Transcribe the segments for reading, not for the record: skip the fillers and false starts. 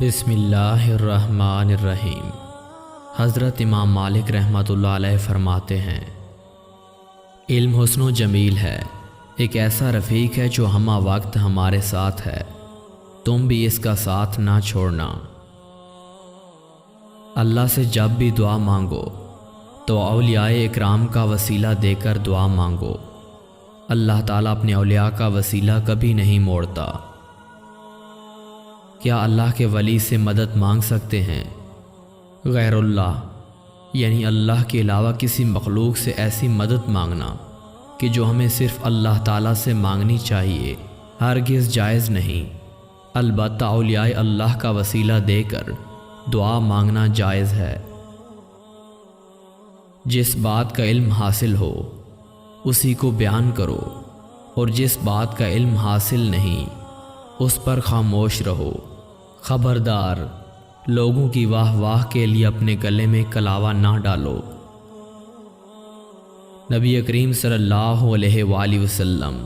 بسم اللہ الرحمن الرحیم۔ حضرت امام مالک رحمۃ اللہ علیہ فرماتے ہیں، علم حسن و جمیل ہے، ایک ایسا رفیق ہے جو ہمہ وقت ہمارے ساتھ ہے، تم بھی اس کا ساتھ نہ چھوڑنا۔ اللہ سے جب بھی دعا مانگو تو اولیاء اکرام کا وسیلہ دے کر دعا مانگو۔ اللہ تعالیٰ اپنے اولیاء کا وسیلہ کبھی نہیں موڑتا۔ کیا اللہ کے ولی سے مدد مانگ سکتے ہیں؟ غیر اللہ یعنی اللہ کے علاوہ کسی مخلوق سے ایسی مدد مانگنا کہ جو ہمیں صرف اللہ تعالیٰ سے مانگنی چاہیے، ہرگز جائز نہیں۔ البتہ اولیاء اللہ کا وسیلہ دے کر دعا مانگنا جائز ہے۔ جس بات کا علم حاصل ہو اسی کو بیان کرو، اور جس بات کا علم حاصل نہیں اس پر خاموش رہو۔ خبردار، لوگوں کی واہ واہ کے لیے اپنے گلے میں کلاوہ نہ ڈالو۔ نبی کریم صلی اللہ علیہ وآلہ وسلم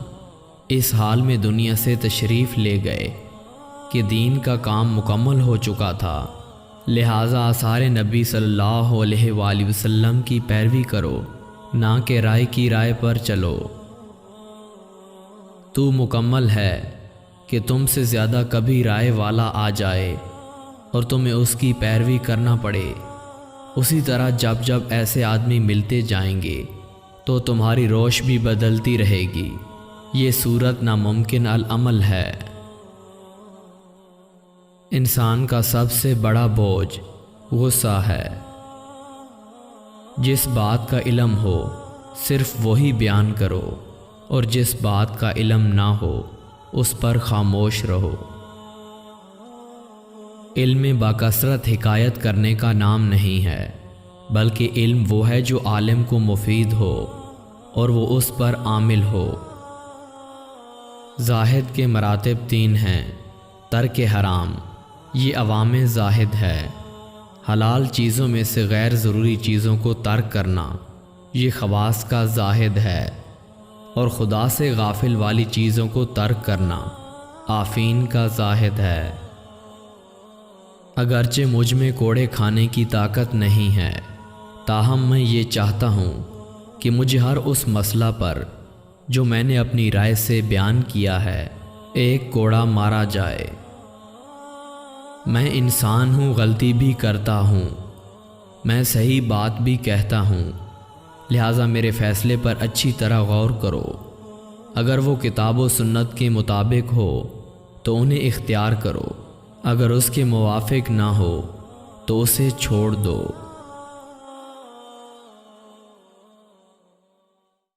اس حال میں دنیا سے تشریف لے گئے کہ دین کا کام مکمل ہو چکا تھا، لہٰذا آثار نبی صلی اللہ علیہ وآلہ وسلم کی پیروی کرو، نہ کہ رائے کی رائے پر چلو۔ تو مکمل ہے کہ تم سے زیادہ کبھی رائے والا آ جائے اور تمہیں اس کی پیروی کرنا پڑے۔ اسی طرح جب جب ایسے آدمی ملتے جائیں گے تو تمہاری روش بھی بدلتی رہے گی۔ یہ صورت ناممکن العمل ہے۔ انسان کا سب سے بڑا بوجھ غصہ ہے۔ جس بات کا علم ہو صرف وہی بیان کرو، اور جس بات کا علم نہ ہو اس پر خاموش رہو۔ علم باکثرت حکایت کرنے کا نام نہیں ہے، بلکہ علم وہ ہے جو عالم کو مفید ہو اور وہ اس پر عامل ہو۔ زاہد کے مراتب 3 ہیں۔ ترک حرام، یہ عوام زاہد ہے۔ حلال چیزوں میں سے غیر ضروری چیزوں کو ترک کرنا، یہ خواص کا زاہد ہے۔ اور خدا سے غافل والی چیزوں کو ترک کرنا عافین کا زاہد ہے۔ اگرچہ مجھ میں کوڑے کھانے کی طاقت نہیں ہے، تاہم میں یہ چاہتا ہوں کہ مجھے ہر اس مسئلہ پر جو میں نے اپنی رائے سے بیان کیا ہے ایک کوڑا مارا جائے۔ میں انسان ہوں، غلطی بھی کرتا ہوں، میں صحیح بات بھی کہتا ہوں، لہٰذا میرے فیصلے پر اچھی طرح غور کرو۔ اگر وہ کتاب و سنت کے مطابق ہو تو انہیں اختیار کرو، اگر اس کے موافق نہ ہو تو اسے چھوڑ دو۔